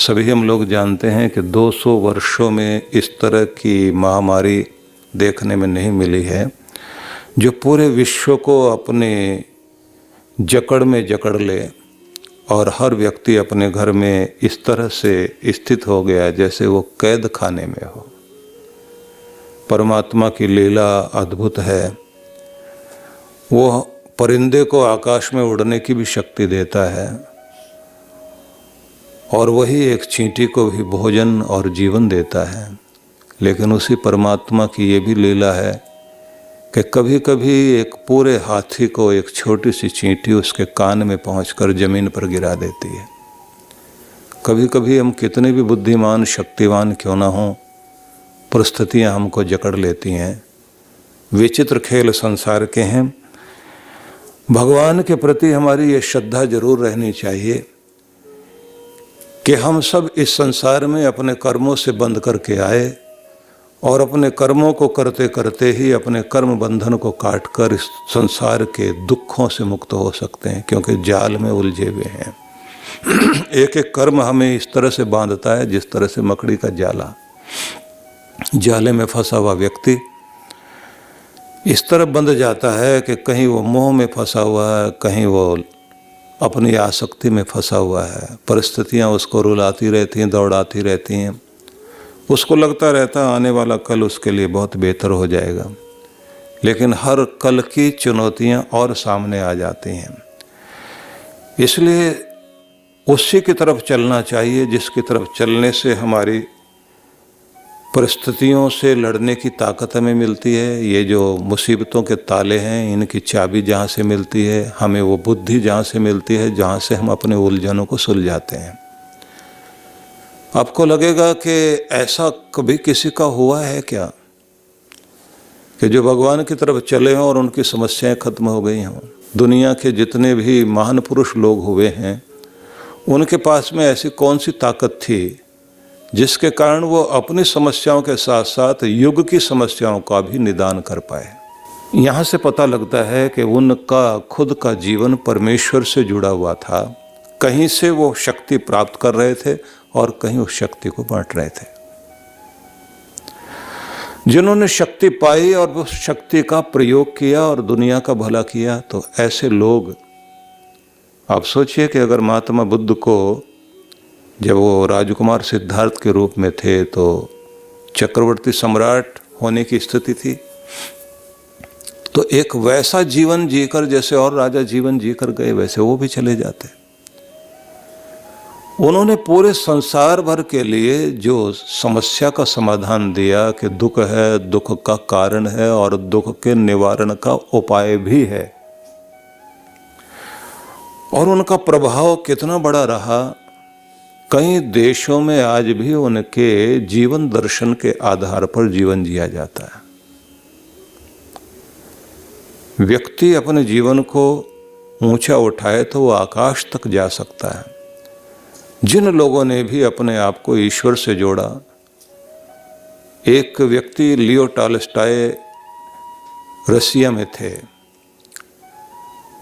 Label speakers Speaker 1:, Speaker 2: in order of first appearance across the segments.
Speaker 1: सभी हम लोग जानते हैं कि 200 वर्षों में इस तरह की महामारी देखने में नहीं मिली है जो पूरे विश्व को अपने जकड़ में जकड़ ले और हर व्यक्ति अपने घर में इस तरह से स्थित हो गया जैसे वो कैद खाने में हो। परमात्मा की लीला अद्भुत है। वो परिंदे को आकाश में उड़ने की भी शक्ति देता है और वही एक चींटी को भी भोजन और जीवन देता है। लेकिन उसी परमात्मा की ये भी लीला है कि कभी कभी एक पूरे हाथी को एक छोटी सी चींटी उसके कान में पहुंचकर जमीन पर गिरा देती है। कभी कभी हम कितने भी बुद्धिमान शक्तिवान क्यों ना हों, परिस्थितियां हमको जकड़ लेती हैं। विचित्र खेल संसार के हैं। भगवान के प्रति हमारी ये श्रद्धा जरूर रहनी चाहिए कि हम सब इस संसार में अपने कर्मों से बंध करके आए और अपने कर्मों को करते करते ही अपने कर्म बंधन को काटकर इस संसार के दुखों से मुक्त हो सकते हैं, क्योंकि जाल में उलझे हुए हैं। एक एक कर्म हमें इस तरह से बांधता है जिस तरह से मकड़ी का जाला। जाले में फंसा हुआ व्यक्ति इस तरह बंध जाता है कि कहीं वो मोह में फंसा हुआ है, कहीं वो अपनी आसक्ति में फंसा हुआ है। परिस्थितियां उसको रुलाती रहती हैं, दौड़ाती रहती हैं। उसको लगता रहता आने वाला कल उसके लिए बहुत बेहतर हो जाएगा, लेकिन हर कल की चुनौतियां और सामने आ जाती हैं। इसलिए उसी की तरफ चलना चाहिए जिसकी तरफ चलने से हमारी परिस्थितियों से लड़ने की ताकत हमें मिलती है। ये जो मुसीबतों के ताले हैं, इनकी चाबी जहाँ से मिलती है, हमें वो बुद्धि जहाँ से मिलती है, जहाँ से हम अपने उलझनों को सुलझाते हैं। आपको लगेगा कि ऐसा कभी किसी का हुआ है क्या कि जो भगवान की तरफ चले हों और उनकी समस्याएं खत्म हो गई हों। दुनिया के जितने भी महान पुरुष लोग हुए हैं, उनके पास में ऐसी कौन सी ताकत थी जिसके कारण वो अपनी समस्याओं के साथ साथ युग की समस्याओं का भी निदान कर पाए। यहाँ से पता लगता है कि उनका खुद का जीवन परमेश्वर से जुड़ा हुआ था। कहीं से वो शक्ति प्राप्त कर रहे थे और कहीं उस शक्ति को बांट रहे थे। जिन्होंने शक्ति पाई और उस शक्ति का प्रयोग किया और दुनिया का भला किया, तो ऐसे लोग, आप सोचिए कि अगर महात्मा बुद्ध को जब वो राजकुमार सिद्धार्थ के रूप में थे तो चक्रवर्ती सम्राट होने की स्थिति थी, तो एक वैसा जीवन जीकर जैसे और राजा जीवन जीकर गए वैसे वो भी चले जाते। उन्होंने पूरे संसार भर के लिए जो समस्या का समाधान दिया कि दुख है, दुख का कारण है और दुख के निवारण का उपाय भी है, और उनका प्रभाव कितना बड़ा रहा। कई देशों में आज भी उनके जीवन दर्शन के आधार पर जीवन जिया जाता है। व्यक्ति अपने जीवन को ऊंचा उठाए तो वो आकाश तक जा सकता है। जिन लोगों ने भी अपने आप को ईश्वर से जोड़ा, एक व्यक्ति लियो टॉल्स्टॉय रसिया में थे,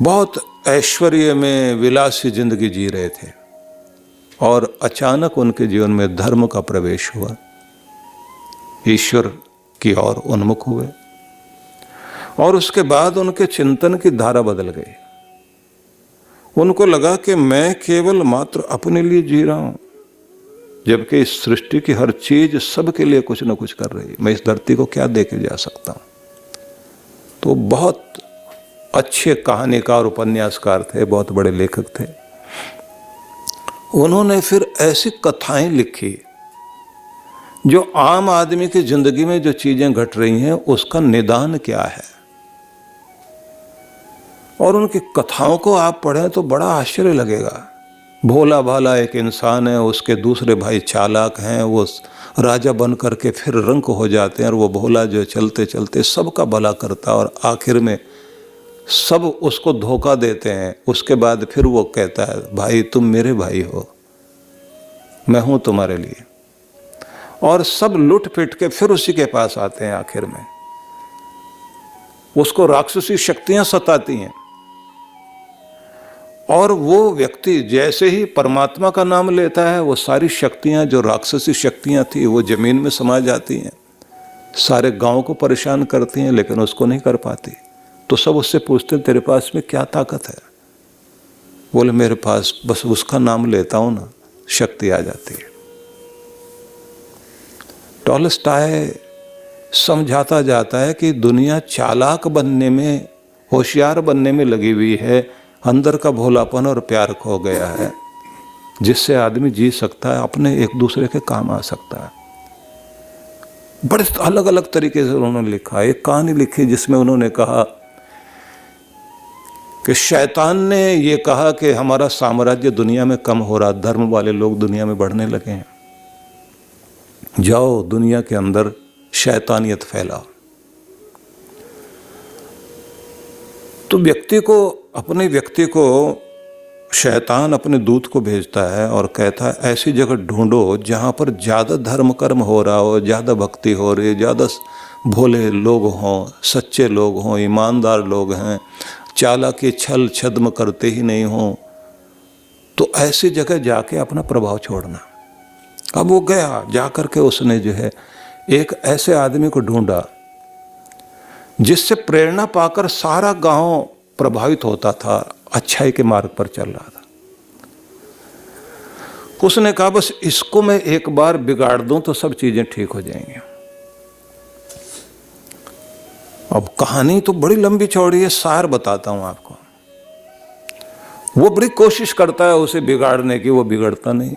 Speaker 1: बहुत ऐश्वर्य में विलासी जिंदगी जी रहे थे और अचानक उनके जीवन में धर्म का प्रवेश हुआ। ईश्वर की ओर उन्मुख हुए और उसके बाद उनके चिंतन की धारा बदल गई। उनको लगा कि मैं केवल मात्र अपने लिए जी रहा हूं, जबकि इस सृष्टि की हर चीज सबके लिए कुछ न कुछ कर रही है। मैं इस धरती को क्या दे के जा सकता हूं। तो बहुत अच्छे कहानीकार उपन्यासकार थे, बहुत बड़े लेखक थे। उन्होंने फिर ऐसी कथाएं लिखी जो आम आदमी की जिंदगी में जो चीजें घट रही हैं उसका निदान क्या है। और उनकी कथाओं को आप पढ़ें तो बड़ा आश्चर्य लगेगा। भोला भाला एक इंसान है, उसके दूसरे भाई चालाक हैं, वो राजा बन करके फिर रंक हो जाते हैं और वो भोला जो चलते चलते सबका भला करता और आखिर में सब उसको धोखा देते हैं। उसके बाद फिर वो कहता है, भाई तुम मेरे भाई हो, मैं हूं तुम्हारे लिए। और सब लुट पिट के फिर उसी के पास आते हैं। आखिर में उसको राक्षसी शक्तियां सताती हैं और वो व्यक्ति जैसे ही परमात्मा का नाम लेता है, वो सारी शक्तियां जो राक्षसी शक्तियां थी वो जमीन में समा जाती हैं, सारे गांव को परेशान करती हैं, लेकिन उसको नहीं कर पाती। तो सब उससे पूछते हैं तेरे पास में क्या ताकत है? बोले मेरे पास बस उसका नाम लेता हूं ना, शक्ति आ जाती है। टॉलस्टॉय समझाता जाता है कि दुनिया चालाक बनने में, होशियार बनने में लगी हुई है, अंदर का भोलापन और प्यार खो गया है, जिससे आदमी जी सकता है, अपने एक दूसरे के काम आ सकता है। बड़े अलग अलग तरीके से उन्होंने लिखा। एक कहानी लिखी जिसमें उन्होंने कहा कि शैतान ने ये कहा कि हमारा साम्राज्य दुनिया में कम हो रहा, धर्म वाले लोग दुनिया में बढ़ने लगे हैं, जाओ दुनिया के अंदर शैतानियत फैलाओ। तो अपने व्यक्ति को शैतान अपने दूत को भेजता है और कहता है ऐसी जगह ढूंढो जहाँ पर ज़्यादा धर्म कर्म हो रहा हो, ज़्यादा भक्ति हो रही है, ज़्यादा भोले लोग हों, सच्चे लोग हों, ईमानदार लोग हैं, चालाकी छल छद्म करते ही नहीं हों। तो ऐसी जगह जाके अपना प्रभाव छोड़ना। अब वो गया, जा कर के उसने जो है एक ऐसे आदमी को ढूंढा जिससे प्रेरणा पाकर सारा गांव प्रभावित होता था, अच्छाई के मार्ग पर चल रहा था। उसने कहा बस इसको मैं एक बार बिगाड़ दूं तो सब चीजें ठीक हो जाएंगी। अब कहानी तो बड़ी लंबी चौड़ी है, सार बताता हूं आपको। वो बड़ी कोशिश करता है उसे बिगाड़ने की, वो बिगड़ता नहीं,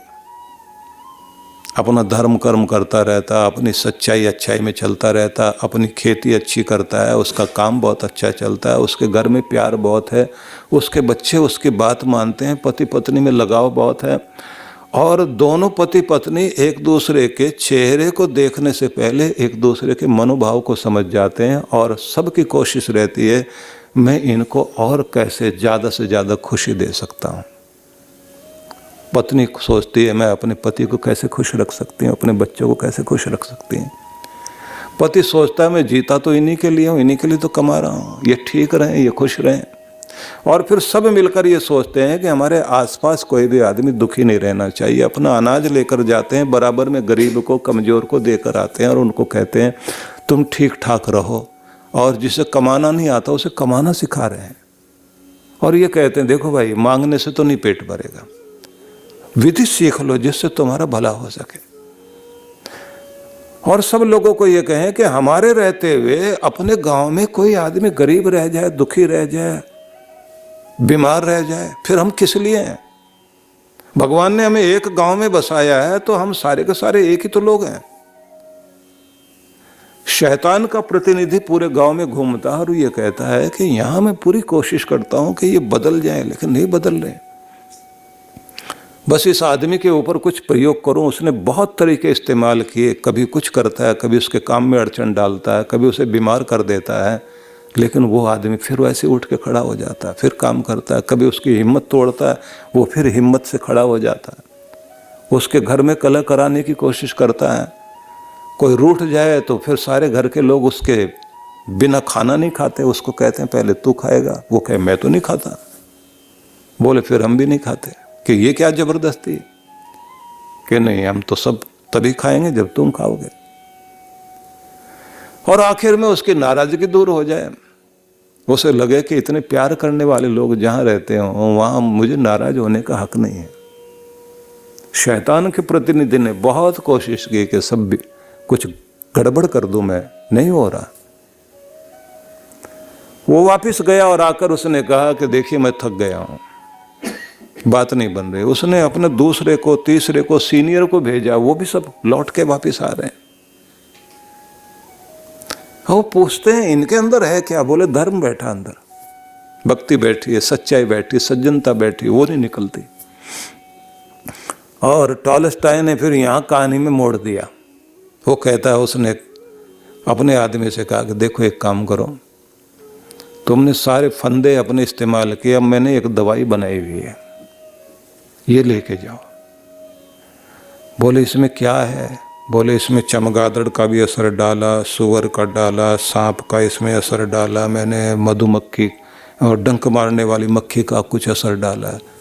Speaker 1: अपना धर्म कर्म करता रहता, अपनी सच्चाई अच्छाई में चलता रहता, अपनी खेती अच्छी करता है, उसका काम बहुत अच्छा चलता है, उसके घर में प्यार बहुत है, उसके बच्चे उसकी बात मानते हैं, पति पत्नी में लगाव बहुत है, और दोनों पति पत्नी एक दूसरे के चेहरे को देखने से पहले एक दूसरे के मनोभाव को समझ जाते हैं, और सबकी कोशिश रहती है मैं इनको और कैसे ज़्यादा से ज़्यादा खुशी दे सकता हूँ। पत्नी सोचती है मैं अपने पति को कैसे खुश रख सकती हूँ, अपने बच्चों को कैसे खुश रख सकती हूँ। पति सोचता है मैं जीता तो इन्हीं के लिए हूँ, इन्हीं के लिए तो कमा रहा हूँ, ये ठीक रहें, ये खुश रहें। और फिर सब मिलकर ये सोचते हैं कि हमारे आसपास कोई भी आदमी दुखी नहीं रहना चाहिए। अपना अनाज लेकर जाते हैं, बराबर में गरीब को, कमज़ोर को देकर आते हैं और उनको कहते हैं तुम ठीक ठाक रहो। और जिसे कमाना नहीं आता उसे कमाना सिखा रहे हैं। और ये कहते हैं देखो भाई, मांगने से तो नहीं पेट भरेगा, विधि सीख लो जिससे तुम्हारा भला हो सके। और सब लोगों को ये कहें कि हमारे रहते हुए अपने गांव में कोई आदमी गरीब रह जाए, दुखी रह जाए, बीमार रह जाए, फिर हम किस लिए हैं? भगवान ने हमें एक गांव में बसाया है तो हम सारे के सारे एक ही तो लोग हैं। शैतान का प्रतिनिधि पूरे गांव में घूमता है और ये कहता है कि यहां मैं पूरी कोशिश करता हूं कि ये बदल जाए, लेकिन नहीं बदल रहे। बस इस आदमी के ऊपर कुछ प्रयोग करूं। उसने बहुत तरीके इस्तेमाल किए, कभी कुछ करता है, कभी उसके काम में अड़चन डालता है, कभी उसे बीमार कर देता है, लेकिन वो आदमी फिर वैसे उठ के खड़ा हो जाता है, फिर काम करता है। कभी उसकी हिम्मत तोड़ता है, वो फिर हिम्मत से खड़ा हो जाता है। उसके घर में कलह कराने की कोशिश करता है, कोई रूठ जाए तो फिर सारे घर के लोग उसके बिना खाना नहीं खाते, उसको कहते हैं पहले तू खाएगा, वो कहे मैं तो नहीं खाता, बोले फिर हम भी नहीं खाते, कि ये क्या जबरदस्ती, कि नहीं हम तो सब तभी खाएंगे जब तुम खाओगे। और आखिर में उसकी नाराजगी दूर हो जाए, उसे लगे कि इतने प्यार करने वाले लोग जहां रहते हों वहां मुझे नाराज होने का हक नहीं है। शैतान के प्रतिनिधि ने बहुत कोशिश की कि सब भी कुछ गड़बड़ कर दूं मैं, नहीं हो रहा। वो वापस गया और आकर उसने कहा कि देखिए मैं थक गया हूं, बात नहीं बन रही। उसने अपने दूसरे को, तीसरे को, सीनियर को भेजा, वो भी सब लौट के वापस आ रहे हैं। वो पूछते हैं इनके अंदर है क्या? बोले धर्म बैठा अंदर, भक्ति बैठी है, सच्चाई बैठी, सज्जनता बैठी, वो नहीं निकलती। और टॉलस्टॉय ने फिर यहाँ कहानी में मोड़ दिया। वो कहता है उसने अपने आदमी से कहा कि देखो एक काम करो, तुमने सारे फंदे अपने इस्तेमाल किए, अब मैंने एक दवाई बनाई हुई है, ये लेके जाओ। बोले इसमें क्या है? बोले इसमें चमगादड़ का भी असर डाला, सुअर का डाला, सांप का इसमें असर डाला, मैंने मधुमक्खी और डंक मारने वाली मक्खी का कुछ असर डाला है।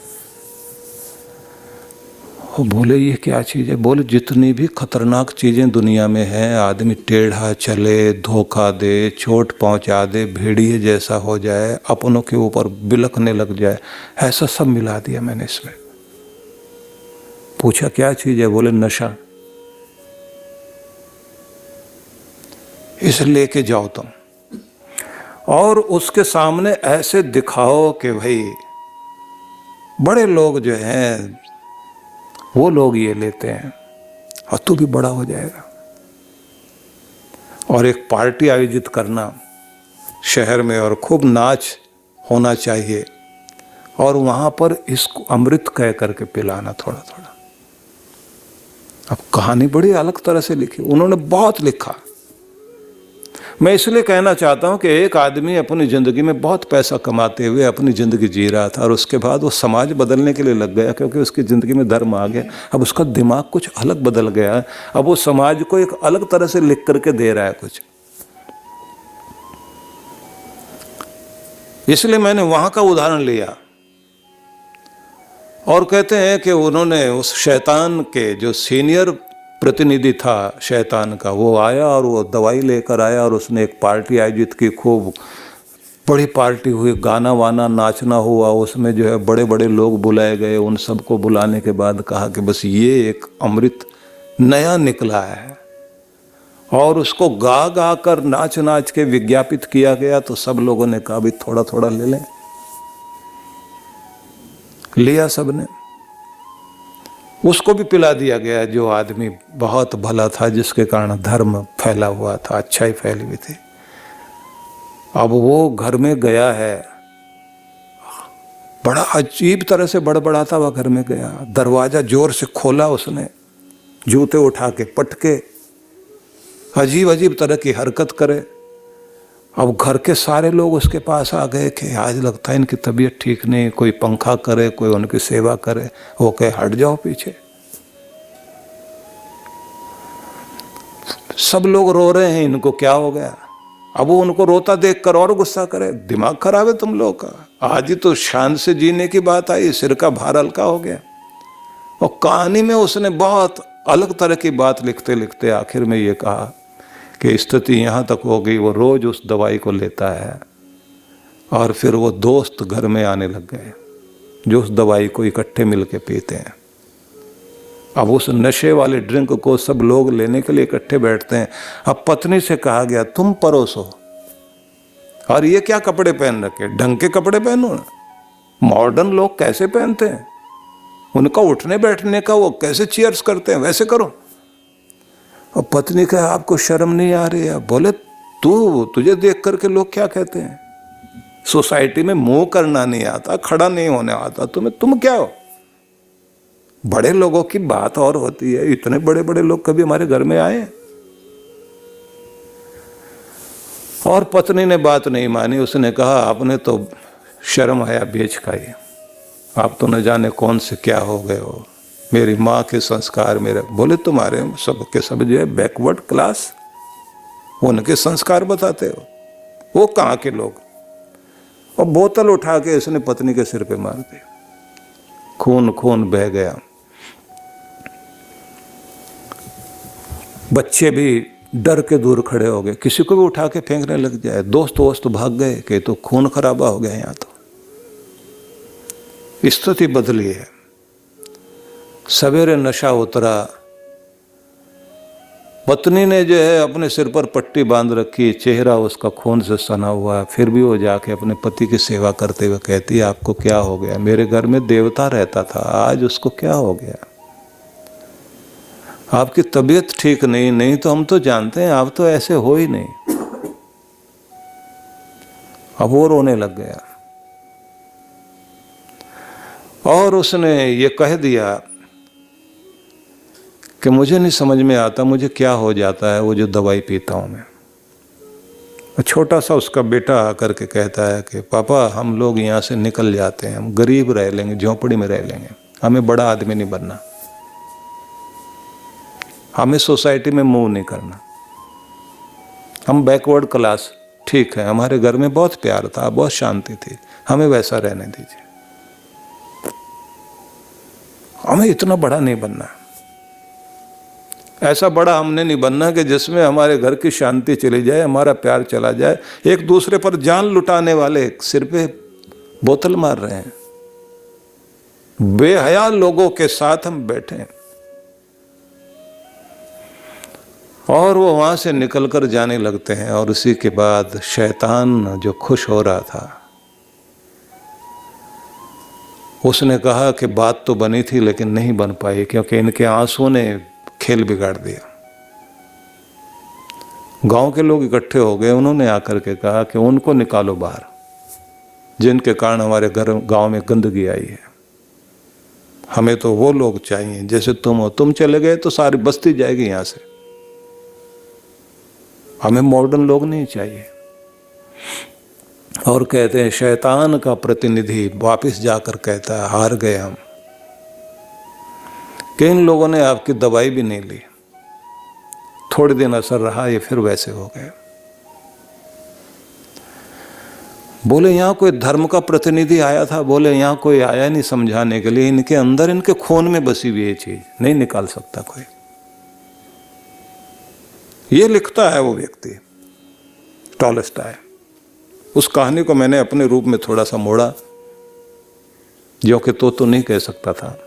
Speaker 1: वो बोले ये क्या चीज़ है? बोले जितनी भी खतरनाक चीज़ें दुनिया में हैं, आदमी टेढ़ा चले, धोखा दे, चोट पहुंचा दे, भेड़िए जैसा हो जाए, अपनों के ऊपर बिलखने लग जाए, ऐसा सब मिला दिया मैंने इसमें। पूछा क्या चीज़ है? बोले नशा। इसे लेके जाओ तुम और उसके सामने ऐसे दिखाओ कि भाई बड़े लोग जो हैं वो लोग ये लेते हैं और तू भी बड़ा हो जाएगा। और एक पार्टी आयोजित करना शहर में और खूब नाच होना चाहिए और वहाँ पर इसको अमृत कह करके पिलाना थोड़ा थोड़ा। अब कहानी बड़ी अलग तरह से लिखी, उन्होंने बहुत लिखा। मैं इसलिए कहना चाहता हूँ कि एक आदमी अपनी ज़िंदगी में बहुत पैसा कमाते हुए अपनी ज़िंदगी जी रहा था और उसके बाद वो समाज बदलने के लिए लग गया, क्योंकि उसकी ज़िंदगी में धर्म आ गया। अब उसका दिमाग कुछ अलग बदल गया है, अब वो समाज को एक अलग तरह से लिख करके दे रहा है कुछ। इसलिए मैंने वहाँ का उदाहरण लिया और कहते हैं कि उन्होंने उस शैतान के जो सीनियर प्रतिनिधि था शैतान का, वो आया और वो दवाई लेकर आया और उसने एक पार्टी आयोजित की, खूब बड़ी पार्टी हुई, गाना वाना नाचना हुआ, उसमें जो है बड़े बड़े लोग बुलाए गए। उन सबको बुलाने के बाद कहा कि बस ये एक अमृत नया निकला है और उसको गा गा कर नाच नाच के विज्ञापित किया गया। तो सब लोगों ने कहा भी थोड़ा थोड़ा ले लें। लिया सबने, उसको भी पिला दिया गया जो आदमी बहुत भला था, जिसके कारण धर्म फैला हुआ था, अच्छाई फैली हुई थी। अब वो घर में गया है, बड़ा अजीब तरह से बड़बड़ाता हुआ घर में गया, दरवाजा जोर से खोला उसने, जूते उठा के पटके, अजीब अजीब तरह की हरकत करे। अब घर के सारे लोग उसके पास आ गए कि आज लगता है इनकी तबीयत ठीक नहीं, कोई पंखा करे, कोई उनकी सेवा करे। वो कहे हट जाओ पीछे। सब लोग रो रहे हैं, इनको क्या हो गया? अब वो उनको रोता देखकर और गुस्सा करे, दिमाग खराब है तुम लोग का, आज ही तो शान से जीने की बात आई, सिर का भार हल्का हो गया। और कहानी में उसने बहुत अलग तरह की बात लिखते लिखते आखिर में ये कहा कि स्थिति यहाँ तक हो गई, वो रोज उस दवाई को लेता है और फिर वो दोस्त घर में आने लग गए जो उस दवाई को इकट्ठे मिलके पीते हैं। अब उस नशे वाले ड्रिंक को सब लोग लेने के लिए इकट्ठे बैठते हैं। अब पत्नी से कहा गया तुम परोसो, और ये क्या कपड़े पहन रखे, ढंग के कपड़े पहनो ना। मॉडर्न लोग कैसे पहनते हैं, उनका उठने बैठने का वो कैसे चीयर्स करते हैं, वैसे करो। और पत्नी कहा आपको शर्म नहीं आ रही है? बोले तुझे देख करके लोग क्या कहते हैं, सोसाइटी में मुंह करना नहीं आता, खड़ा नहीं होने आता तुम्हें, तुम क्या हो? बड़े लोगों की बात और होती है, इतने बड़े बड़े लोग कभी हमारे घर में आए? और पत्नी ने बात नहीं मानी, उसने कहा आपने तो शर्म हया बेच खाई, आप तो न जाने कौन से क्या हो गए हो, मेरी माँ के संस्कार मेरे। बोले तुम्हारे सब के सब जो है बैकवर्ड क्लास, उनके संस्कार बताते हो, वो कहाँ के लोग? और बोतल उठा के इसने पत्नी के सिर पे मार दी, खून खून बह गया। बच्चे भी डर के दूर खड़े हो गए, किसी को भी उठा के फेंकने लग जाए, दोस्त वोस्त भाग गए कि तो खून खराबा हो गया यहाँ। तो स्थिति बदली है। सवेरे नशा उतरा, पत्नी ने जो है अपने सिर पर पट्टी बांध रखी, चेहरा उसका खून से सना हुआ, फिर भी वो जाके अपने पति की सेवा करते हुए कहती है आपको क्या हो गया? मेरे घर में देवता रहता था, आज उसको क्या हो गया? आपकी तबीयत ठीक नहीं तो हम तो जानते हैं आप तो ऐसे हो ही नहीं। अब वो रोने लग गया और उसने ये कह दिया कि मुझे नहीं समझ में आता मुझे क्या हो जाता है वो जो दवाई पीता हूँ मैं। छोटा सा उसका बेटा आकर के कहता है कि पापा हम लोग यहाँ से निकल जाते हैं, हम गरीब रह लेंगे, झोंपड़ी में रह लेंगे, हमें बड़ा आदमी नहीं बनना, हमें सोसाइटी में मूव नहीं करना, हम बैकवर्ड क्लास ठीक है, हमारे घर में बहुत प्यार था, बहुत शांति थी, हमें वैसा रहने दीजिए, हमें इतना बड़ा नहीं बनना, ऐसा बड़ा हमने नहीं बनना कि जिसमें हमारे घर की शांति चली जाए, हमारा प्यार चला जाए। एक दूसरे पर जान लुटाने वाले सिर पे बोतल मार रहे हैं, बेहया लोगों के साथ हम बैठे हैं। और वो वहां से निकलकर जाने लगते हैं। और उसी के बाद शैतान जो खुश हो रहा था, उसने कहा कि बात तो बनी थी लेकिन नहीं बन पाई, क्योंकि इनके आंसुओं ने खेल बिगाड़ दिया। गांव के लोग इकट्ठे हो गए, उन्होंने आकर के कहा कि उनको निकालो बाहर, जिनके कारण हमारे घर गांव में गंदगी आई है। हमें तो वो लोग चाहिए जैसे तुम हो, तुम चले गए तो सारी बस्ती जाएगी यहां से, हमें मॉडर्न लोग नहीं चाहिए। और कहते हैं शैतान का प्रतिनिधि वापस जाकर कहता है हार गए हम, कि इन लोगों ने आपकी दवाई भी नहीं ली, थोड़े दिन असर रहा, ये फिर वैसे हो गए। बोले यहाँ कोई धर्म का प्रतिनिधि आया था? बोले यहाँ कोई आया नहीं समझाने के लिए, इनके अंदर, इनके खून में बसी हुई ये चीज नहीं निकाल सकता कोई। ये लिखता है वो व्यक्ति टॉलस्टॉय। उस कहानी को मैंने अपने रूप में थोड़ा सा मोड़ा, जो कि तो नहीं कह सकता था,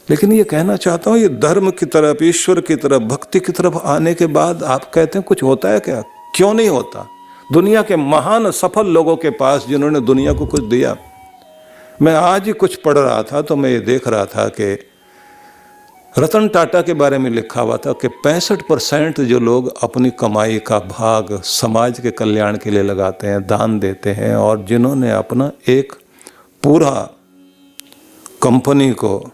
Speaker 1: लेकिन ये कहना चाहता हूं, ये धर्म की तरफ, ईश्वर की तरफ, भक्ति की तरफ आने के बाद आप कहते हैं कुछ होता है क्या? क्यों नहीं होता? दुनिया के महान सफल लोगों के पास जिन्होंने दुनिया को कुछ दिया, मैं आज ही कुछ पढ़ रहा था तो मैं ये देख रहा था कि रतन टाटा के बारे में लिखा हुआ था कि 65% जो लोग अपनी कमाई का भाग समाज के कल्याण के लिए लगाते हैं, दान देते हैं, और जिन्होंने अपना एक पूरा कंपनी को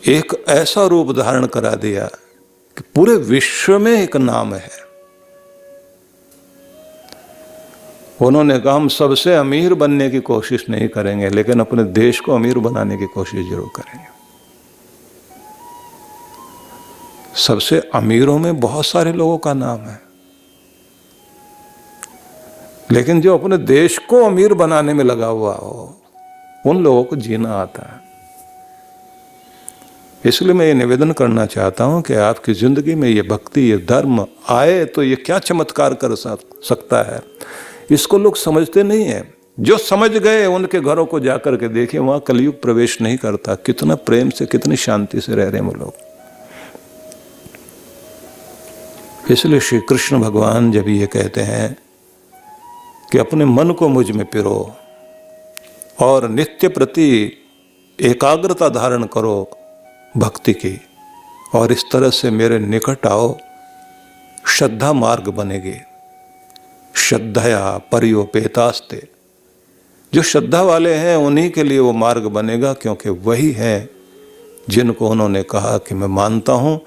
Speaker 1: एक ऐसा रूप धारण करा दिया कि पूरे विश्व में एक नाम है। उन्होंने कहा हम सबसे अमीर बनने की कोशिश नहीं करेंगे, लेकिन अपने देश को अमीर बनाने की कोशिश जरूर करेंगे। सबसे अमीरों में बहुत सारे लोगों का नाम है, लेकिन जो अपने देश को अमीर बनाने में लगा हुआ हो, उन लोगों को जीना आता है। इसलिए मैं ये निवेदन करना चाहता हूं कि आपकी जिंदगी में ये भक्ति, ये धर्म आए तो ये क्या चमत्कार कर सकता है, इसको लोग समझते नहीं है। जो समझ गए उनके घरों को जाकर के देखिए, वहां कलयुग प्रवेश नहीं करता। कितना प्रेम से, कितनी शांति से रह रहे हैं वो लोग। इसलिए श्री कृष्ण भगवान जब ये कहते हैं कि अपने मन को मुझ में पिरो और नित्य प्रति एकाग्रता धारण करो भक्ति की, और इस तरह से मेरे निकट आओ, श्रद्धा मार्ग बनेगी। श्रद्धया पर्योपेतास्ते, जो श्रद्धा वाले हैं उन्हीं के लिए वो मार्ग बनेगा, क्योंकि वही हैं जिनको उन्होंने कहा कि मैं मानता हूं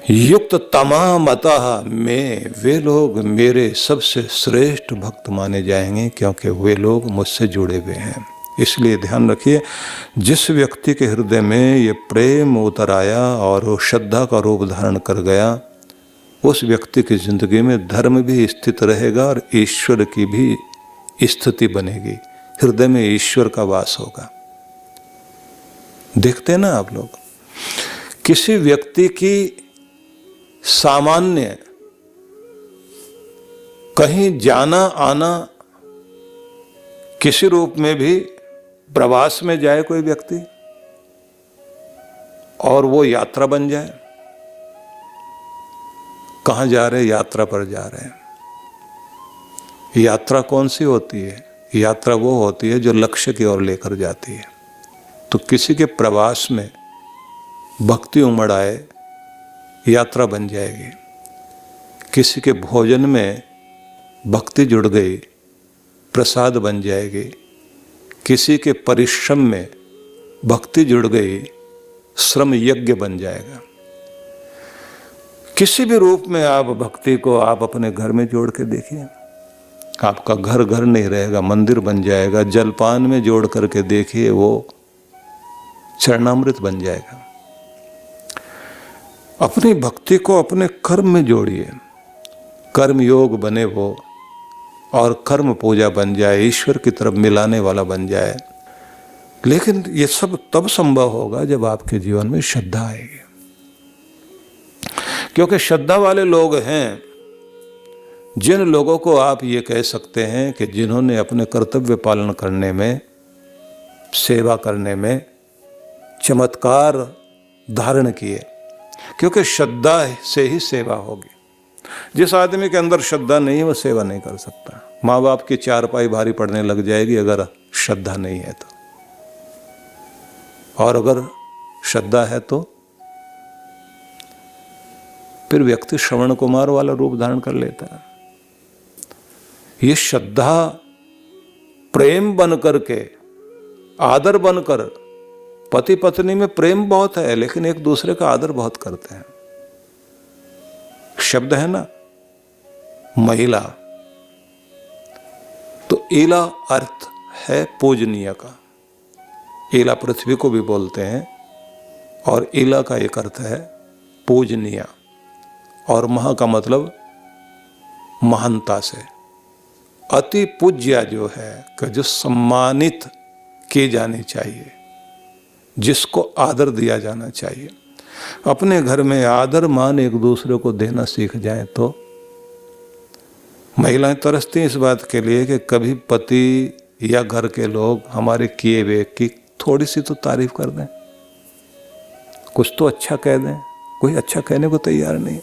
Speaker 1: युक्त तमाम अतः में, वे लोग मेरे सबसे श्रेष्ठ भक्त माने जाएंगे, क्योंकि वे लोग मुझसे जुड़े हुए हैं। इसलिए ध्यान रखिए, जिस व्यक्ति के हृदय में ये प्रेम उतर आया और वो श्रद्धा का रूप धारण कर गया, उस व्यक्ति की जिंदगी में धर्म भी स्थित रहेगा और ईश्वर की भी स्थिति बनेगी। हृदय में ईश्वर का वास होगा। देखते हैं ना आप लोग, किसी व्यक्ति की सामान्य कहीं जाना आना, किसी रूप में भी प्रवास में जाए कोई व्यक्ति और वो यात्रा बन जाए, कहां जा रहे हैं? यात्रा पर जा रहे हैं। यात्रा कौन सी होती है? यात्रा वो होती है जो लक्ष्य की ओर लेकर जाती है। तो किसी के प्रवास में भक्ति उमड़ आए, यात्रा बन जाएगी। किसी के भोजन में भक्ति जुड़ गई, प्रसाद बन जाएगी। किसी के परिश्रम में भक्ति जुड़ गई, श्रम यज्ञ बन जाएगा। किसी भी रूप में आप भक्ति को आप अपने घर में जोड़ के देखिए, आपका घर घर नहीं रहेगा, मंदिर बन जाएगा। जलपान में जोड़ करके देखिए, वो चरणामृत बन जाएगा। अपनी भक्ति को अपने कर्म में जोड़िए। कर्म योग बने वो, और कर्म पूजा बन जाए, ईश्वर की तरफ मिलाने वाला बन जाए। लेकिन ये सब तब संभव होगा जब आपके जीवन में श्रद्धा आएगी। क्योंकि श्रद्धा वाले लोग हैं जिन लोगों को आप ये कह सकते हैं कि जिन्होंने अपने कर्तव्य पालन करने में, सेवा करने में चमत्कार धारण किए। क्योंकि श्रद्धा से ही सेवा होगी। जिस आदमी के अंदर श्रद्धा नहीं है वो सेवा नहीं कर सकता। माँ बाप की चारपाई भारी पड़ने लग जाएगी अगर श्रद्धा नहीं है तो, और अगर श्रद्धा है तो फिर व्यक्ति श्रवण कुमार वाला रूप धारण कर लेता है। ये श्रद्धा प्रेम बन करके, आदर बनकर, पति पत्नी में प्रेम बहुत है लेकिन एक दूसरे का आदर बहुत करते हैं। शब्द है ना महिला, तो ईला अर्थ है पूजनीय का। ईला पृथ्वी को भी बोलते हैं और ईला का एक अर्थ है पूजनीय, और महा का मतलब महानता से। अति पूज्य जो है कि जो सम्मानित की जानी चाहिए, जिसको आदर दिया जाना चाहिए। अपने घर में आदर मान एक दूसरे को देना सीख जाए तो महिलाएं तरसती हैं इस बात के लिए कि कभी पति या घर के लोग हमारे किए हुए की थोड़ी सी तो तारीफ कर दें, कुछ तो अच्छा कह दें। कोई अच्छा कहने को तैयार नहीं।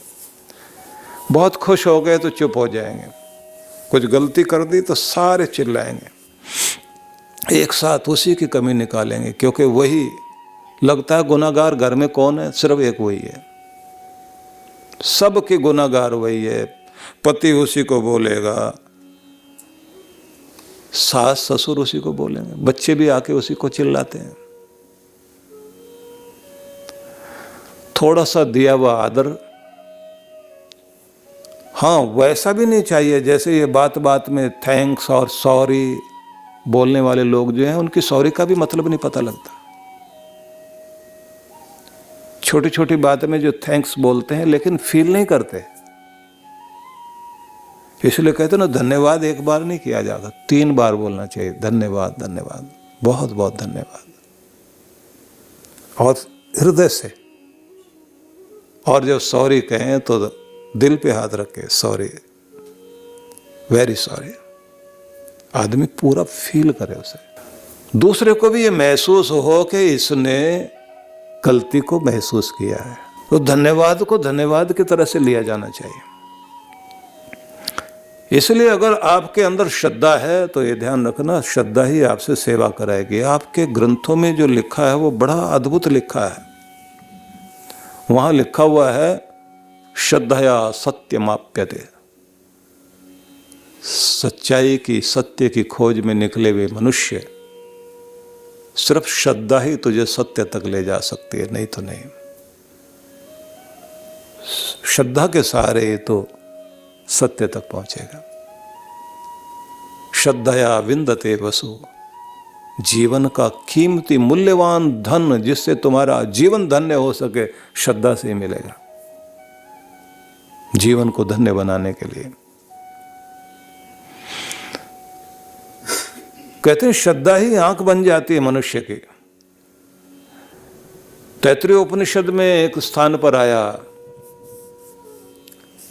Speaker 1: बहुत खुश हो गए तो चुप हो जाएंगे, कुछ गलती कर दी तो सारे चिल्लाएंगे, एक साथ उसी की कमी निकालेंगे। क्योंकि वही लगता है गुनाहगार घर में कौन है, सिर्फ एक वही है। सबके गुनाहगार वही है। पति उसी को बोलेगा, सास ससुर उसी को बोलेंगे, बच्चे भी आके उसी को चिल्लाते हैं। थोड़ा सा दिया हुआ आदर, हाँ वैसा भी नहीं चाहिए जैसे ये बात बात में थैंक्स और सॉरी बोलने वाले लोग जो हैं उनकी सॉरी का भी मतलब नहीं पता लगता। छोटी छोटी बात में जो थैंक्स बोलते हैं लेकिन फील नहीं करते। इसलिए कहते ना धन्यवाद एक बार नहीं किया जाता, 3 बार बोलना चाहिए। धन्यवाद, धन्यवाद, बहुत बहुत धन्यवाद, और हृदय से। और जब सॉरी कहें तो दिल पे हाथ रखे, सॉरी, वेरी सॉरी। आदमी पूरा फील करे उसे, दूसरे को भी ये महसूस हो कि इसने गलती को महसूस किया है। तो धन्यवाद को धन्यवाद की तरह से लिया जाना चाहिए। इसलिए अगर आपके अंदर श्रद्धा है तो ये ध्यान रखना, श्रद्धा ही आपसे सेवा कराएगी। आपके ग्रंथों में जो लिखा है वो बड़ा अद्भुत लिखा है। वहां लिखा हुआ है श्रद्धया सत्यमाप्यते। सच्चाई की, सत्य की खोज में निकले हुए मनुष्य, सिर्फ श्रद्धा ही तुझे सत्य तक ले जा सकती है, नहीं तो नहीं। श्रद्धा के सहारे तो सत्य तक पहुंचेगा। श्रद्धया विंदते वसु, जीवन का कीमती मूल्यवान धन जिससे तुम्हारा जीवन धन्य हो सके, श्रद्धा से ही मिलेगा। जीवन को धन्य बनाने के लिए कहते हैं श्रद्धा ही आंख बन जाती है मनुष्य की। तैत्तिरीय उपनिषद में एक स्थान पर आया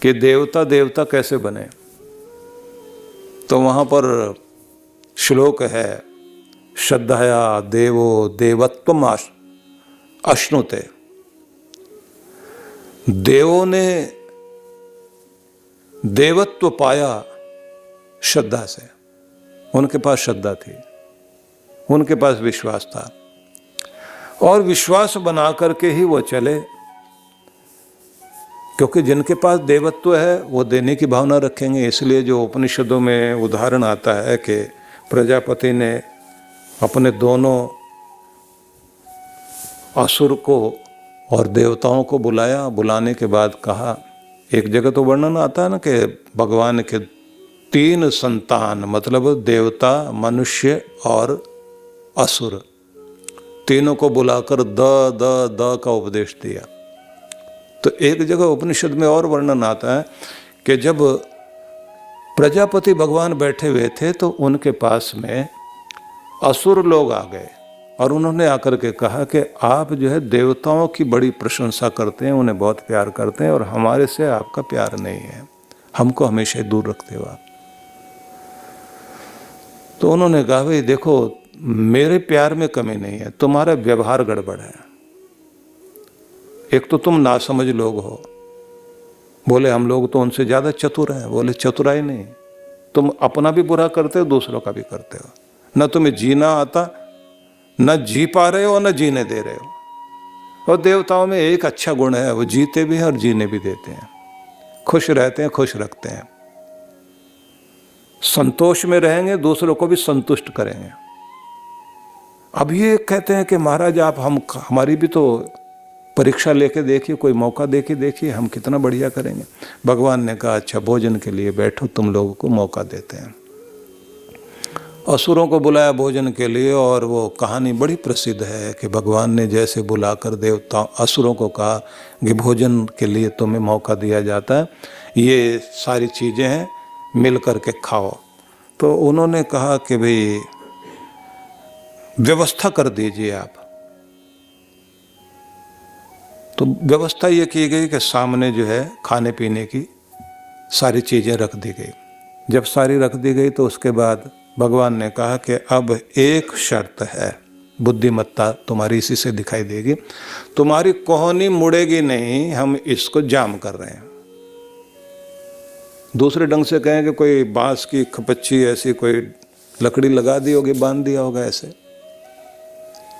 Speaker 1: कि देवता देवता कैसे बने, तो वहां पर श्लोक है श्रद्धया देवो देवत्वम अश्नुते। देवों ने देवत्व पाया श्रद्धा से। उनके पास श्रद्धा थी, उनके पास विश्वास था, और विश्वास बना करके ही वो चले। क्योंकि जिनके पास देवत्व है वो देने की भावना रखेंगे। इसलिए जो उपनिषदों में उदाहरण आता है कि प्रजापति ने अपने दोनों असुर को और देवताओं को बुलाया, बुलाने के बाद कहा, एक जगह तो वर्णन आता है ना कि भगवान के 3 संतान, मतलब देवता, मनुष्य और असुर, तीनों को बुलाकर द का उपदेश दिया। तो एक जगह उपनिषद में और वर्णन आता है कि जब प्रजापति भगवान बैठे हुए थे तो उनके पास में असुर लोग आ गए और उन्होंने आकर के कहा कि आप जो है देवताओं की बड़ी प्रशंसा करते हैं, उन्हें बहुत प्यार करते हैं और हमारे से आपका प्यार नहीं है, हमको हमेशा दूर रखते हो आप। तो उन्होंने कहा भाई देखो, मेरे प्यार में कमी नहीं है, तुम्हारा व्यवहार गड़बड़ है। एक तो तुम नासमझ लोग हो। बोले हम लोग तो उनसे ज्यादा चतुर हैं। बोले चतुराई नहीं, तुम अपना भी बुरा करते हो, दूसरों का भी करते हो। न तुम्हें जीना आता, न जी पा रहे हो, न जीने दे रहे हो। और देवताओं में एक अच्छा गुण है, वो जीते भी हैं और जीने भी देते हैं, खुश रहते हैं, खुश रखते हैं, संतोष में रहेंगे, दूसरों को भी संतुष्ट करेंगे। अब ये कहते हैं कि महाराज आप हमारी भी तो परीक्षा लेके देखिए, कोई मौका देके देखिए, हम कितना बढ़िया करेंगे। भगवान ने कहा अच्छा भोजन के लिए बैठो, तुम लोगों को मौका देते हैं। असुरों को बुलाया भोजन के लिए और वो कहानी बड़ी प्रसिद्ध है कि भगवान ने जैसे बुलाकर देवता असुरों को कहा कि भोजन के लिए तुम्हें मौका दिया जाता है, ये सारी चीज़ें हैं, मिल कर के खाओ। तो उन्होंने कहा कि भाई व्यवस्था कर दीजिए आप। तो व्यवस्था ये की गई कि सामने जो है खाने पीने की सारी चीज़ें रख दी गई। जब सारी रख दी गई तो उसके बाद भगवान ने कहा कि अब एक शर्त है, बुद्धिमत्ता तुम्हारी इसी से दिखाई देगी, तुम्हारी कोहनी मुड़ेगी नहीं, हम इसको जाम कर रहे हैं। दूसरे ढंग से कहें कि कोई बांस की खपच्ची ऐसी कोई लकड़ी लगा दी होगी, बांध दिया होगा ऐसे,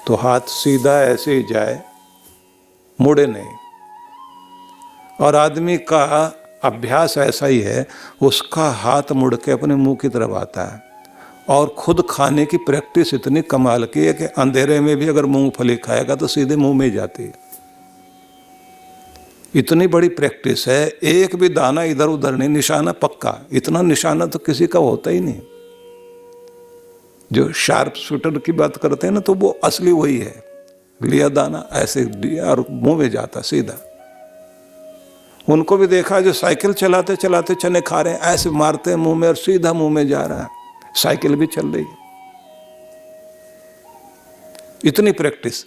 Speaker 1: तो हाथ सीधा ऐसे ही जाए, मुड़े नहीं। और आदमी का अभ्यास ऐसा ही है, उसका हाथ मुड़ के अपने मुंह की तरफ आता है। और खुद खाने की प्रैक्टिस इतनी कमाल की है कि अंधेरे में भी अगर मूंगफली खाएगा तो सीधे मुंह में जाती है। इतनी बड़ी प्रैक्टिस है, एक भी दाना इधर उधर नहीं, निशाना पक्का। इतना निशाना तो किसी का होता ही नहीं। जो शार्प शूटर की बात करते हैं ना, तो वो असली वही है, लिया दाना ऐसे दिया और मुंह में जाता सीधा। उनको भी देखा जो साइकिल चलाते चलाते चने खा रहे हैं, ऐसे मारते हैं मुंह में और सीधा मुंह में जा रहा है, साइकिल भी चल रही है। इतनी प्रैक्टिस।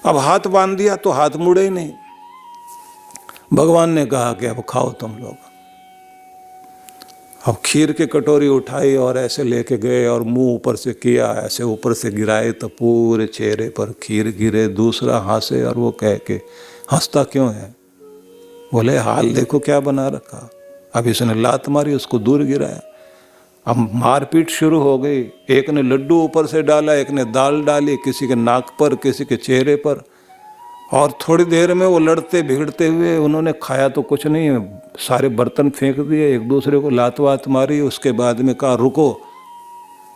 Speaker 1: अब हाथ बांध दिया तो हाथ मुड़े ही नहीं। भगवान ने कहा कि अब खाओ तुम लोग। अब खीर की कटोरी उठाई और ऐसे लेके गए और मुंह ऊपर से किया, ऐसे ऊपर से गिराए तो पूरे चेहरे पर खीर गिरे। दूसरा हंसे और वो कह के हंसता क्यों है? बोले हाल देखो क्या बना रखा। अब इसने लात मारी, उसको दूर गिराया। अब मारपीट शुरू हो गई। एक ने लड्डू ऊपर से डाला, एक ने दाल डाली, किसी के नाक पर, किसी के चेहरे पर। और थोड़ी देर में वो लड़ते भिड़ते हुए, उन्होंने खाया तो कुछ नहीं, सारे बर्तन फेंक दिए, एक दूसरे को लात वात मारी। उसके बाद में कहा रुको,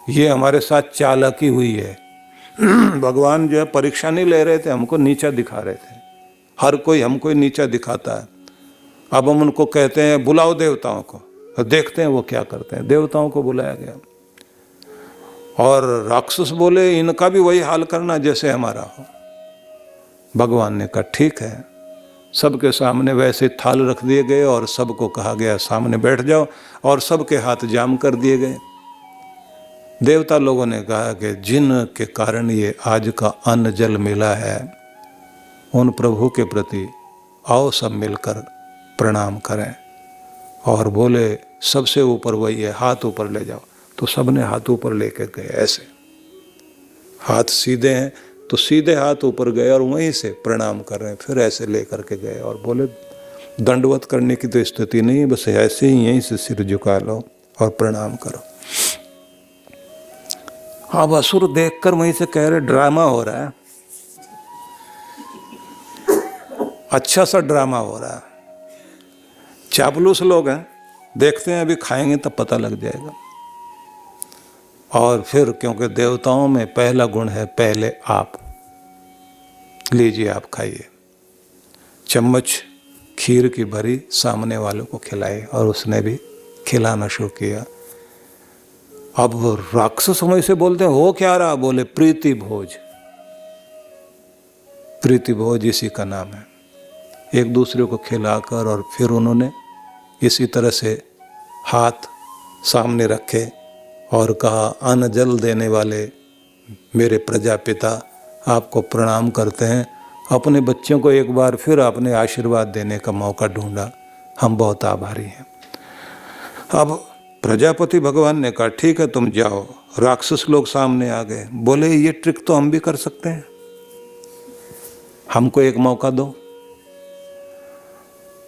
Speaker 1: ये हमारे साथ चालाकी हुई है। भगवान जो है परीक्षा नहीं ले रहे थे, हमको नीचा दिखा रहे थे। हर कोई हमको ही नीचा दिखाता है। अब हम उनको कहते हैं बुलाओ देवताओं को, देखते हैं वो क्या करते हैं। देवताओं को बुलाया गया और राक्षस बोले इनका भी वही हाल करना जैसे हमारा हो। भगवान ने कहा ठीक है। सबके सामने वैसे थाल रख दिए गए और सबको कहा गया सामने बैठ जाओ, और सबके हाथ जाम कर दिए गए। देवता लोगों ने कहा कि जिन के कारण ये आज का अन्न जल मिला है, उन प्रभु के प्रति आओ सब मिलकर प्रणाम करें। और बोले सबसे ऊपर वही है, हाथ ऊपर ले जाओ। तो सबने हाथ ऊपर लेकर गए, ऐसे हाथ सीधे हैं तो सीधे हाथ ऊपर गए और वहीं से प्रणाम कर रहे हैं। फिर ऐसे लेकर के गए और बोले दंडवत करने की तो स्थिति नहीं है, बस ऐसे ही यहीं से सिर झुका लो और प्रणाम करो। अब असुर देखकर वहीं से कह रहे ड्रामा हो रहा है, अच्छा सा ड्रामा हो रहा है। चापलूस लोग हैं, देखते हैं अभी खाएंगे तब पता लग जाएगा। और फिर क्योंकि देवताओं में पहला गुण है पहले आप लीजिए, आप खाइए। चम्मच खीर की भरी सामने वालों को खिलाई और उसने भी खिलाना शुरू किया। अब राक्षस वहीं से बोलते हैं हो क्या रहा? बोले प्रीति भोज। प्रीति भोज इसी का नाम है। एक दूसरे को खिलाकर और फिर उन्होंने इसी तरह से हाथ सामने रखे और कहा, अन्न जल देने वाले मेरे प्रजापिता आपको प्रणाम करते हैं। अपने बच्चों को एक बार फिर आपने आशीर्वाद देने का मौका ढूंढा, हम बहुत आभारी हैं। अब प्रजापति भगवान ने कहा, ठीक है तुम जाओ। राक्षस लोग सामने आ गए, बोले ये ट्रिक तो हम भी कर सकते हैं, हमको एक मौका दो।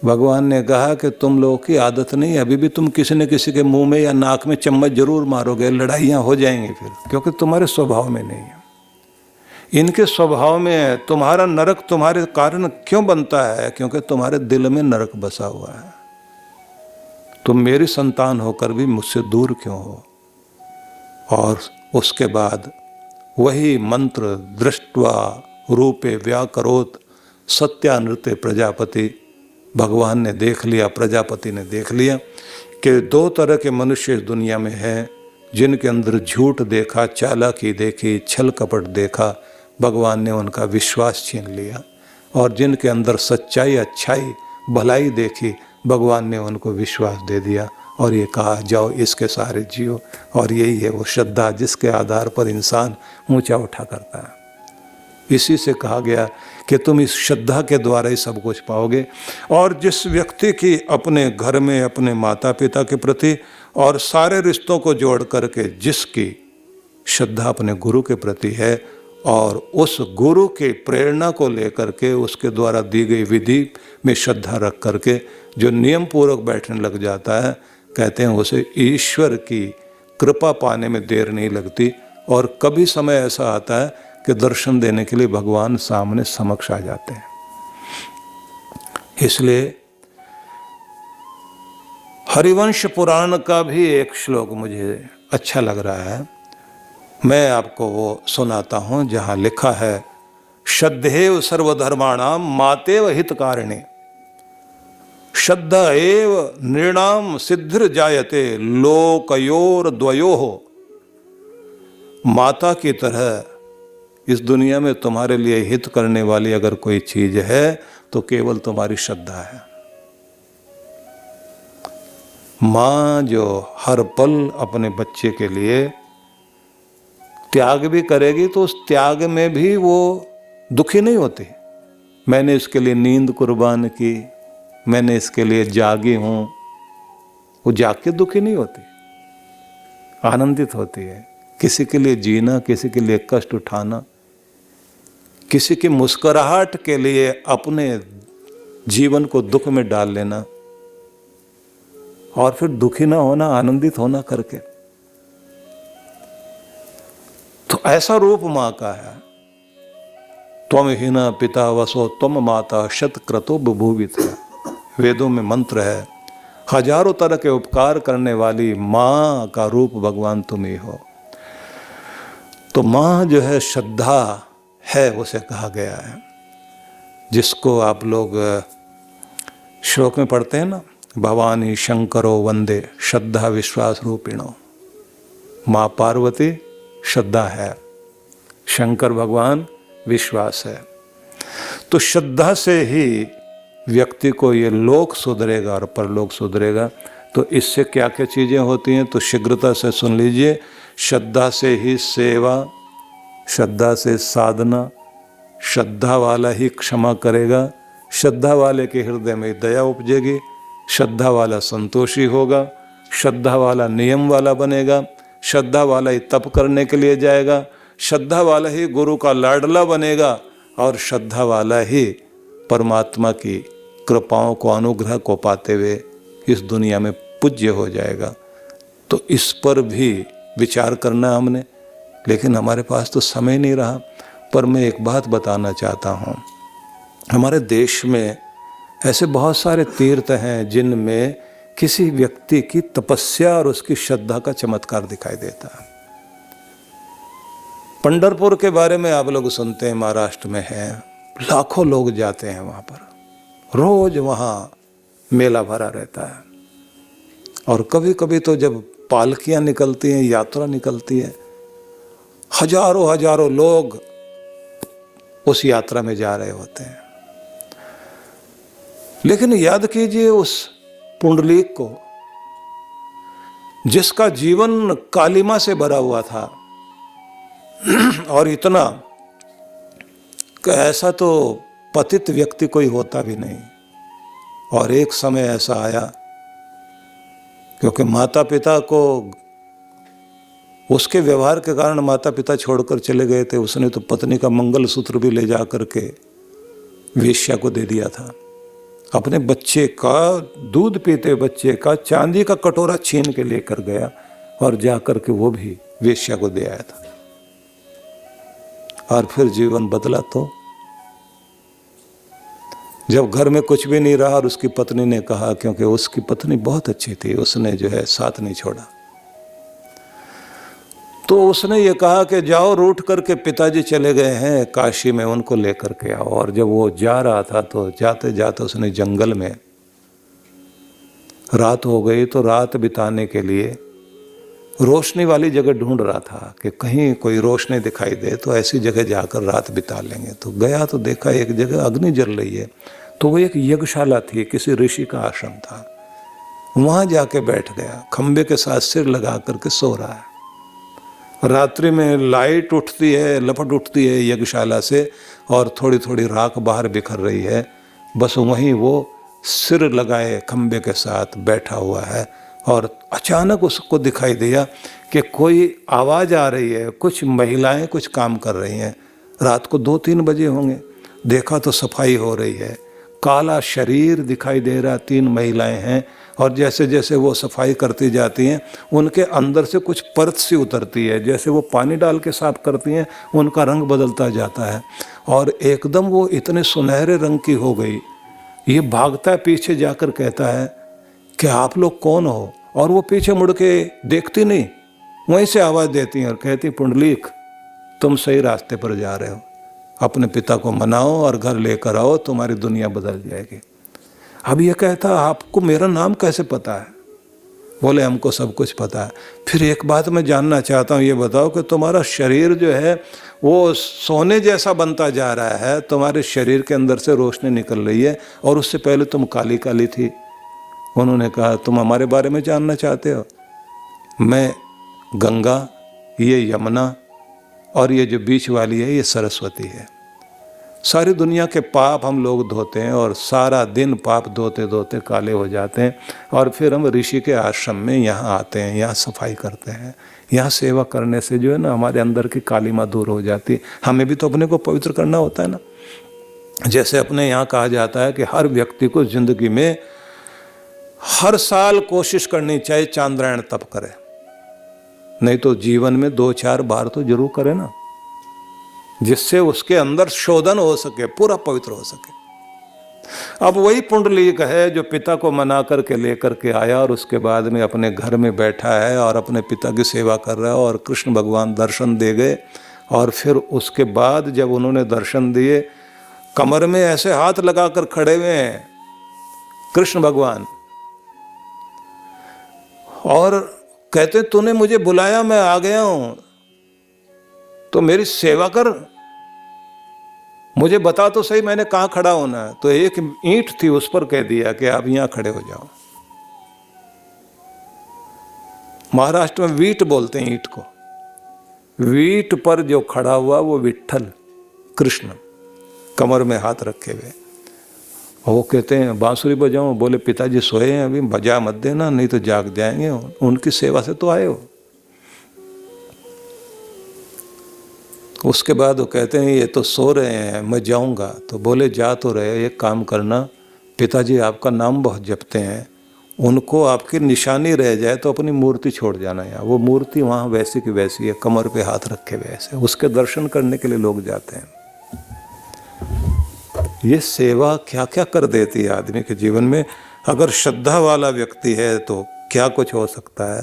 Speaker 1: भगवान ने कहा कि तुम लोगों की आदत नहीं, अभी भी तुम किसी न किसी के मुंह में या नाक में चम्मच जरूर मारोगे, लड़ाइयाँ हो जाएंगी फिर, क्योंकि तुम्हारे स्वभाव में नहीं है। इनके स्वभाव में है। तुम्हारा नरक तुम्हारे कारण क्यों बनता है? क्योंकि तुम्हारे दिल में नरक बसा हुआ है। तुम मेरी संतान होकर भी मुझसे दूर क्यों हो? और उसके बाद वही मंत्र, दृष्ट्वा रूपे व्याकरोत सत्यानृत्य प्रजापति, भगवान ने देख लिया, प्रजापति ने देख लिया कि दो तरह के मनुष्य इस दुनिया में हैं, जिनके अंदर झूठ देखा, चालाकी देखी, छल कपट देखा, भगवान ने उनका विश्वास छीन लिया। और जिनके अंदर सच्चाई, अच्छाई, भलाई देखी, भगवान ने उनको विश्वास दे दिया और ये कहा, जाओ इसके सहारे जियो। और यही है वो श्रद्धा जिसके आधार पर इंसान ऊंचा उठा करता है। इसी से कहा गया कि तुम इस श्रद्धा के द्वारा ही सब कुछ पाओगे। और जिस व्यक्ति की अपने घर में अपने माता पिता के प्रति और सारे रिश्तों को जोड़ करके जिसकी श्रद्धा अपने गुरु के प्रति है और उस गुरु की प्रेरणा को लेकर के उसके द्वारा दी गई विधि में श्रद्धा रख करके जो नियम पूर्वक बैठने लग जाता है, कहते हैं उसे ईश्वर की कृपा पाने में देर नहीं लगती। और कभी समय ऐसा आता है कि दर्शन देने के लिए भगवान सामने समक्ष आ जाते हैं। इसलिए हरिवंश पुराण का भी एक श्लोक मुझे अच्छा लग रहा है, मैं आपको वो सुनाता हूं, जहां लिखा है, श्रद्धेव सर्वधर्माणाम मातेव हितकारिणे श्रद्धा एव नृणाम सिद्धिर जायते लोकयोर द्वयोः। माता की तरह इस दुनिया में तुम्हारे लिए हित करने वाली अगर कोई चीज है तो केवल तुम्हारी श्रद्धा है। मां जो हर पल अपने बच्चे के लिए त्याग भी करेगी तो उस त्याग में भी वो दुखी नहीं होती। मैंने इसके लिए नींद कुर्बान की, मैंने इसके लिए जागी हूं, वो जाग के दुखी नहीं होती, आनंदित होती है। किसी के लिए जीना, किसी के लिए कष्ट उठाना, किसी की मुस्कुराहट के लिए अपने जीवन को दुख में डाल लेना और फिर दुखी ना होना, आनंदित होना करके, तो ऐसा रूप मां का है। त्वम हीना पिता वसो त्वम माता शतक्रतो बभूवित है, वेदों में मंत्र है। हजारों तरह के उपकार करने वाली मां का रूप भगवान तुम ही हो। तो मां जो है श्रद्धा है, उसे कहा गया है, जिसको आप लोग श्लोक में पढ़ते हैं ना, भवानी शंकरो वंदे श्रद्धा विश्वास रूपिणो। माँ पार्वती श्रद्धा है, शंकर भगवान विश्वास है। तो श्रद्धा से ही व्यक्ति को ये लोक सुधरेगा और परलोक सुधरेगा। तो इससे क्या क्या चीज़ें होती हैं, तो शीघ्रता से सुन लीजिए। श्रद्धा से ही सेवा, श्रद्धा से साधना, श्रद्धा वाला ही क्षमा करेगा, श्रद्धा वाले के हृदय में दया उपजेगी, श्रद्धा वाला संतोषी होगा, श्रद्धा वाला नियम वाला बनेगा, श्रद्धा वाला ही तप करने के लिए जाएगा, श्रद्धा वाला ही गुरु का लाडला बनेगा और श्रद्धा वाला ही परमात्मा की कृपाओं को, अनुग्रह को पाते हुए इस दुनिया में पूज्य हो जाएगा। तो इस पर भी विचार करना हमने, लेकिन हमारे पास तो समय नहीं रहा। पर मैं एक बात बताना चाहता हूँ, हमारे देश में ऐसे बहुत सारे तीर्थ हैं जिनमें किसी व्यक्ति की तपस्या और उसकी श्रद्धा का चमत्कार दिखाई देता है। पंढरपुर के बारे में आप लोग सुनते हैं, महाराष्ट्र में है, लाखों लोग जाते हैं वहाँ पर, रोज वहाँ मेला भरा रहता है। और कभी कभी तो जब पालकियाँ निकलती हैं, यात्रा निकलती है, हजारों हजारों लोग उस यात्रा में जा रहे होते हैं। लेकिन याद कीजिए उस पुंडलीक को जिसका जीवन कालिमा से भरा हुआ था और इतना कि ऐसा तो पतित व्यक्ति कोई होता भी नहीं। और एक समय ऐसा आया, क्योंकि माता पिता को उसके व्यवहार के कारण माता पिता छोड़कर चले गए थे, उसने तो पत्नी का मंगलसूत्र भी ले जा करके वेश्या को दे दिया था। अपने बच्चे का, दूध पीते बच्चे का चांदी का कटोरा छीन के लेकर गया और जा करके वो भी वेश्या को दे आया था। और फिर जीवन बदला तो जब घर में कुछ भी नहीं रहा और उसकी पत्नी ने कहा, क्योंकि उसकी पत्नी बहुत अच्छी थी, उसने जो है साथ नहीं छोड़ा, तो उसने ये कहा कि जाओ, रूठ करके पिताजी चले गए हैं काशी में, उनको लेकर के आओ। और जब वो जा रहा था तो जाते जाते उसने जंगल में, रात हो गई तो रात बिताने के लिए रोशनी वाली जगह ढूंढ रहा था कि कहीं कोई रोशनी दिखाई दे तो ऐसी जगह जाकर रात बिता लेंगे। तो गया तो देखा एक जगह अग्नि जल रही है, तो वो एक यज्ञशाला थी, किसी ऋषि का आश्रम था। वहाँ जाके बैठ गया, खंबे के साथ सिर लगा करके सो रहा है। रात्रि में लाइट उठती है, लपट उठती है यज्ञशाला से, और थोड़ी थोड़ी राख बाहर बिखर रही है। बस वहीं वो सिर लगाए खंबे के साथ बैठा हुआ है, और अचानक उसको दिखाई दिया कि कोई आवाज़ आ रही है, कुछ महिलाएं कुछ काम कर रही हैं। रात को 2-3 बजे होंगे। देखा तो सफाई हो रही है, काला शरीर दिखाई दे रहा, 3 महिलाएं हैं, और जैसे जैसे वो सफाई करती जाती हैं उनके अंदर से कुछ परत सी उतरती है, जैसे वो पानी डाल के साफ करती हैं, उनका रंग बदलता जाता है और एकदम वो इतने सुनहरे रंग की हो गई। ये भागता है पीछे जाकर कहता है कि आप लोग कौन हो? और वो पीछे मुड़ के देखती नहीं, वहीं से आवाज़ देती हैं और कहती, पुंडलीक तुम सही रास्ते पर जा रहे हो, अपने पिता को मनाओ और घर लेकर आओ, तुम्हारी दुनिया बदल जाएगी। अब ये कहता, आपको मेरा नाम कैसे पता है? बोले, हमको सब कुछ पता है। फिर एक बात मैं जानना चाहता हूँ, ये बताओ कि तुम्हारा शरीर जो है वो सोने जैसा बनता जा रहा है, तुम्हारे शरीर के अंदर से रोशनी निकल रही है, और उससे पहले तुम काली काली थी। उन्होंने कहा, तुम हमारे बारे में जानना चाहते हो? मैं गंगा, ये यमुना, और ये जो बीच वाली है ये सरस्वती है। सारी दुनिया के पाप हम लोग धोते हैं, और सारा दिन पाप धोते धोते काले हो जाते हैं, और फिर हम ऋषि के आश्रम में यहाँ आते हैं, यहाँ सफाई करते हैं। यहाँ सेवा करने से जो है ना हमारे अंदर की कालिमा दूर हो जाती। हमें भी तो अपने को पवित्र करना होता है ना। जैसे अपने यहाँ कहा जाता है कि हर व्यक्ति को जिंदगी में हर साल कोशिश करनी चाहिए चांद्रायण तप करे, नहीं तो जीवन में 2-4 बार तो जरूर करे ना, जिससे उसके अंदर शोधन हो सके, पूरा पवित्र हो सके। अब वही पुंडलीक है जो पिता को मना करके लेकर के आया, और उसके बाद में अपने घर में बैठा है और अपने पिता की सेवा कर रहा है, और कृष्ण भगवान दर्शन दे गए। और फिर उसके बाद जब उन्होंने दर्शन दिए, कमर में ऐसे हाथ लगाकर खड़े हुए हैं कृष्ण भगवान, और कहते, तूने मुझे बुलाया, मैं आ गया हूं, तो मेरी सेवा कर, मुझे बता तो सही मैंने कहाँ खड़ा होना है। तो एक ईंट थी, उस पर कह दिया कि आप यहां खड़े हो जाओ। महाराष्ट्र में वीट बोलते हैं ईंट को। वीट पर जो खड़ा हुआ वो विट्ठल कृष्ण, कमर में हाथ रखे हुए। वो कहते हैं, बांसुरी बजाओ? बोले, पिताजी सोए हैं, अभी बजा मत देना, नहीं तो जाग जाएंगे, उनकी सेवा से तो आए हो। उसके बाद वो कहते हैं, ये तो सो रहे हैं, मैं जाऊंगा। तो बोले, जा तो रहे, एक काम करना, पिताजी आपका नाम बहुत जपते हैं, उनको आपकी निशानी रह जाए तो अपनी मूर्ति छोड़ जाना। यहाँ वो मूर्ति वहाँ वैसी की वैसी है, कमर पे हाथ रखे वैसे, उसके दर्शन करने के लिए लोग जाते हैं। ये सेवा क्या क्या कर देती है आदमी के जीवन में। अगर श्रद्धा वाला व्यक्ति है तो क्या कुछ हो सकता है।